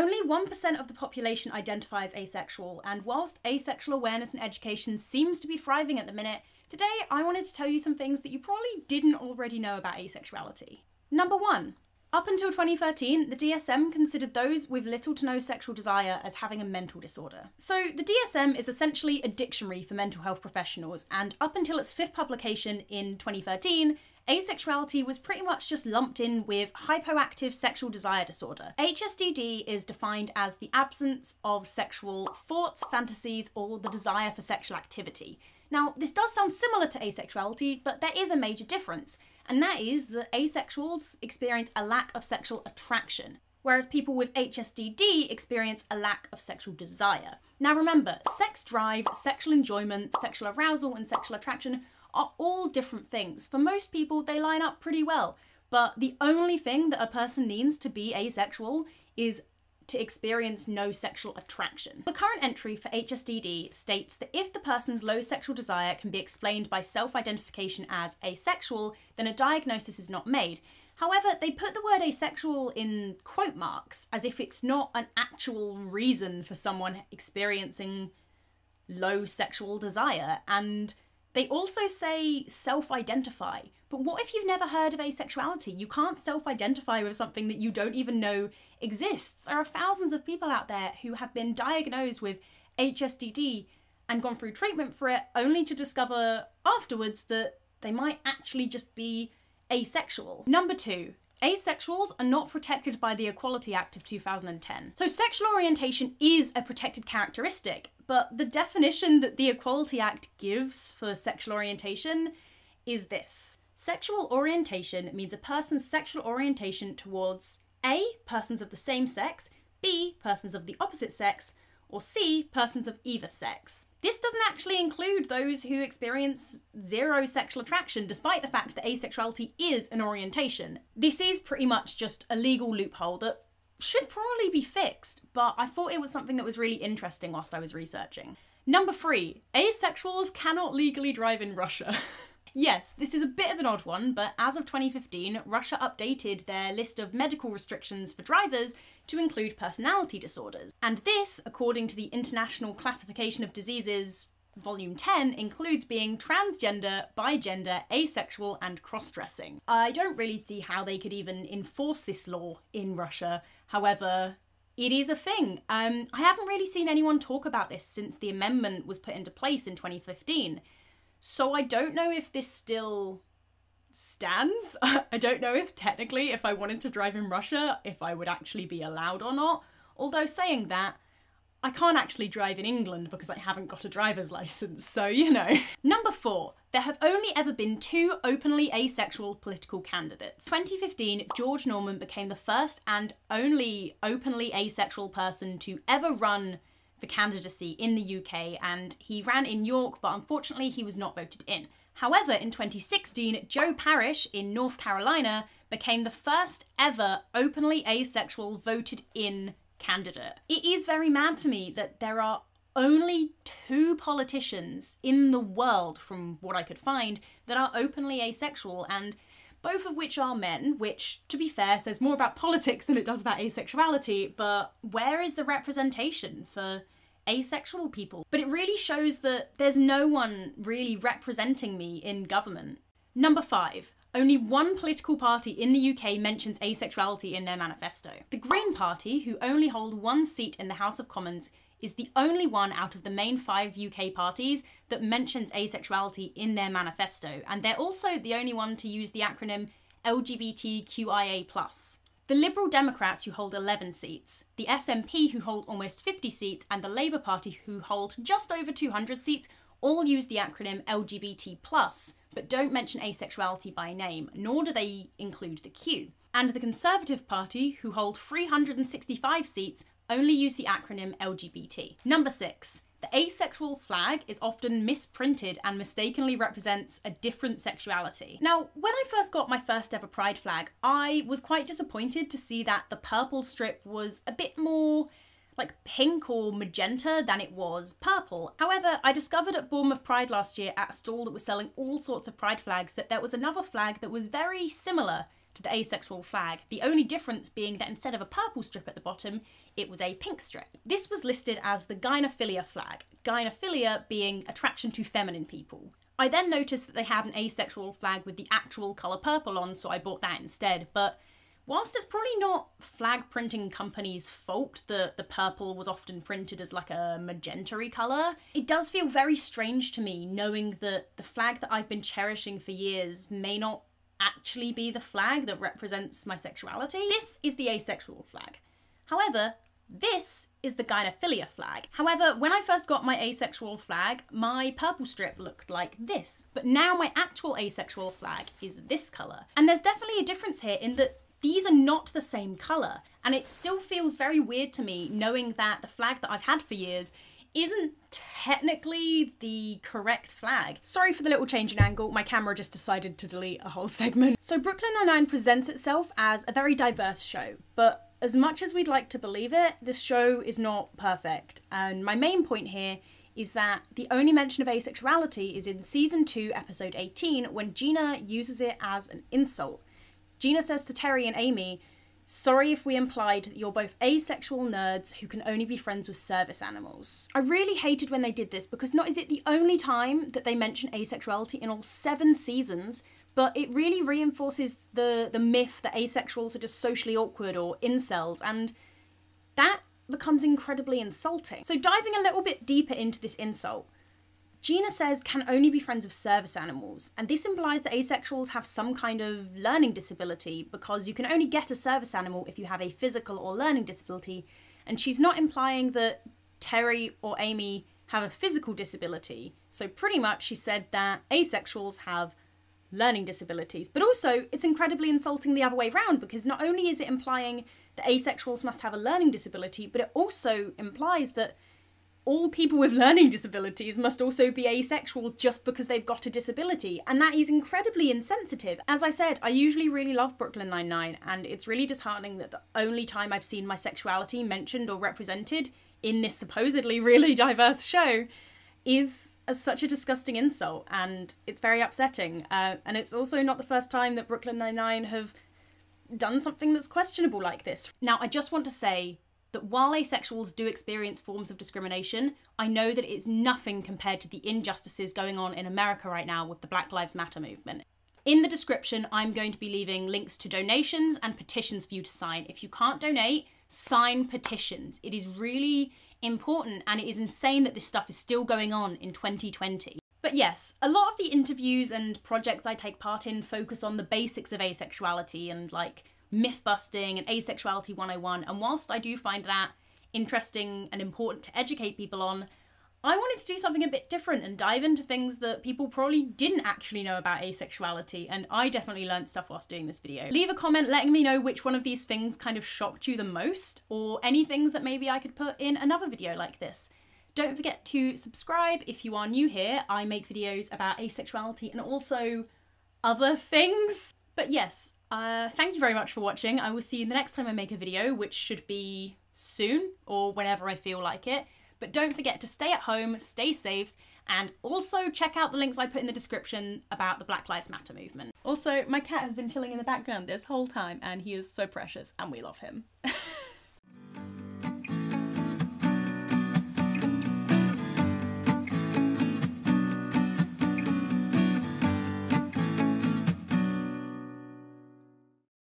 Only 1% of the population identify as asexual, and whilst asexual awareness and education seems to be thriving at the minute, today I wanted to tell you some things that you probably didn't already know about asexuality. Number 1. Up until 2013, the DSM considered those with little to no sexual desire as having a mental disorder. So the DSM is essentially a dictionary for mental health professionals, and up until its 5th publication in 2013, asexuality was pretty much just lumped in with hypoactive sexual desire disorder. HSDD is defined as the absence of sexual thoughts, fantasies, or the desire for sexual activity. Now, this does sound similar to asexuality, but there is a major difference, and that is that asexuals experience a lack of sexual attraction, whereas people with HSDD experience a lack of sexual desire. Now remember, sex drive, sexual enjoyment, sexual arousal, and sexual attraction are all different things. For most people, they line up pretty well, but the only thing that a person needs to be asexual is to experience no sexual attraction. The current entry for HSDD states that if the person's low sexual desire can be explained by self-identification as asexual, then a diagnosis is not made. However, they put the word asexual in quote marks, as if it's not an actual reason for someone experiencing low sexual desire, and they also say self-identify. But what if you've never heard of asexuality? You can't self-identify with something that you don't even know exists. There are thousands of people out there who have been diagnosed with HSDD and gone through treatment for it only to discover afterwards that they might actually just be asexual. Number 2. Asexuals are not protected by the Equality Act of 2010. So sexual orientation is a protected characteristic, but the definition that the Equality Act gives for sexual orientation is this. Sexual orientation means a person's sexual orientation towards A, persons of the same sex, B, persons of the opposite sex, or C, persons of either sex. This doesn't actually include those who experience zero sexual attraction, despite the fact that asexuality is an orientation. This is pretty much just a legal loophole that should probably be fixed, but I thought it was something that was really interesting whilst I was researching. Number 3, asexuals cannot legally drive in Russia. Yes, this is a bit of an odd one, but as of 2015, Russia updated their list of medical restrictions for drivers to include personality disorders. And this, according to the International Classification of Diseases, Volume 10, includes being transgender, bigender, asexual, and cross-dressing. I don't really see how they could even enforce this law in Russia. However, it is a thing. I haven't really seen anyone talk about this since the amendment was put into place in 2015. So I don't know if this still stands. I don't know if technically, if I wanted to drive in Russia, if I would actually be allowed or not. Although saying that, I can't actually drive in England because I haven't got a driver's license, so you know. Number 4, there have only ever been 2 openly asexual political candidates. 2015, George Norman became the first and only openly asexual person to ever run for candidacy in the UK, and he ran in York, but unfortunately he was not voted in. However, in 2016, Joe Parrish in North Carolina became the first ever openly asexual voted in candidate. It is very mad to me that there are only 2 politicians in the world, from what I could find, that are openly asexual, and both of which are men, which, to be fair, says more about politics than it does about asexuality, but where is the representation for asexual people? But it really shows that there's no one really representing me in government. Number 5. Only 1 political party in the UK mentions asexuality in their manifesto. The Green Party, who only hold 1 seat in the House of Commons, is the only one out of the main 5 UK parties that mentions asexuality in their manifesto, and they're also the only one to use the acronym LGBTQIA+. The Liberal Democrats, who hold 11 seats, the SNP, who hold almost 50 seats, and the Labour Party, who hold just over 200 seats, all use the acronym LGBT+, but don't mention asexuality by name, nor do they include the Q. And the Conservative Party, who hold 365 seats, only use the acronym LGBT. Number 6. The asexual flag is often misprinted and mistakenly represents a different sexuality. Now, when I first got my first ever pride flag, I was quite disappointed to see that the purple strip was a bit more like pink or magenta than it was purple. However, I discovered at Bournemouth Pride last year at a stall that was selling all sorts of pride flags that there was another flag that was very similar to the asexual flag, the only difference being that instead of a purple strip at the bottom, it was a pink strip. This was listed as the gynophilia flag, gynophilia being attraction to feminine people. I then noticed that they had an asexual flag with the actual colour purple on, so I bought that instead, but whilst it's probably not flag printing companies' fault that the purple was often printed as like a magenta-y colour, it does feel very strange to me knowing that the flag that I've been cherishing for years may not actually be the flag that represents my sexuality. This is the asexual flag. However, this is the gynophilia flag. However, when I first got my asexual flag, my purple strip looked like this. But now my actual asexual flag is this colour. And there's definitely a difference here in that these are not the same colour. And it still feels very weird to me knowing that the flag that I've had for years isn't technically the correct flag. Sorry for the little change in angle, my camera just decided to delete a whole segment. So Brooklyn Nine-Nine presents itself as a very diverse show, but as much as we'd like to believe it, this show is not perfect. And my main point here is that the only mention of asexuality is in season 2, episode 18, when Gina uses it as an insult. Gina says to Terry and Amy, "Sorry if we implied that you're both asexual nerds who can only be friends with service animals." I really hated when they did this because not is it the only time that they mention asexuality in all 7 seasons, but it really reinforces the myth that asexuals are just socially awkward or incels, and that becomes incredibly insulting. So diving a little bit deeper into this insult, Gina says can only be friends of service animals, and this implies that asexuals have some kind of learning disability because you can only get a service animal if you have a physical or learning disability, and she's not implying that Terry or Amy have a physical disability. So pretty much she said that asexuals have learning disabilities, but also it's incredibly insulting the other way around because not only is it implying that asexuals must have a learning disability, but it also implies that all people with learning disabilities must also be asexual just because they've got a disability, and that is incredibly insensitive. As I said, I usually really love Brooklyn Nine-Nine, and it's really disheartening that the only time I've seen my sexuality mentioned or represented in this supposedly really diverse show is as such a disgusting insult, and it's very upsetting. And it's also not the first time that Brooklyn Nine-Nine have done something that's questionable like this. Now, I just want to say that while asexuals do experience forms of discrimination, I know that it is nothing compared to the injustices going on in America right now with the Black Lives Matter movement. In the description, I'm going to be leaving links to donations and petitions for you to sign. If you can't donate, sign petitions. It is really important, and it is insane that this stuff is still going on in 2020. But yes, a lot of the interviews and projects I take part in focus on the basics of asexuality and like myth busting and asexuality 101, and whilst I do find that interesting and important to educate people on, I wanted to do something a bit different and dive into things that people probably didn't actually know about asexuality, and I definitely learned stuff whilst doing this video. Leave a comment letting me know which one of these things kind of shocked you the most, or any things that maybe I could put in another video like this. Don't forget to subscribe if you are new here. I make videos about asexuality and also other things. But yes, thank you very much for watching. I will see you the next time I make a video, which should be soon or whenever I feel like it. But don't forget to stay at home, stay safe, and also check out the links I put in the description about the Black Lives Matter movement. Also, my cat has been chilling in the background this whole time, and he is so precious, and we love him.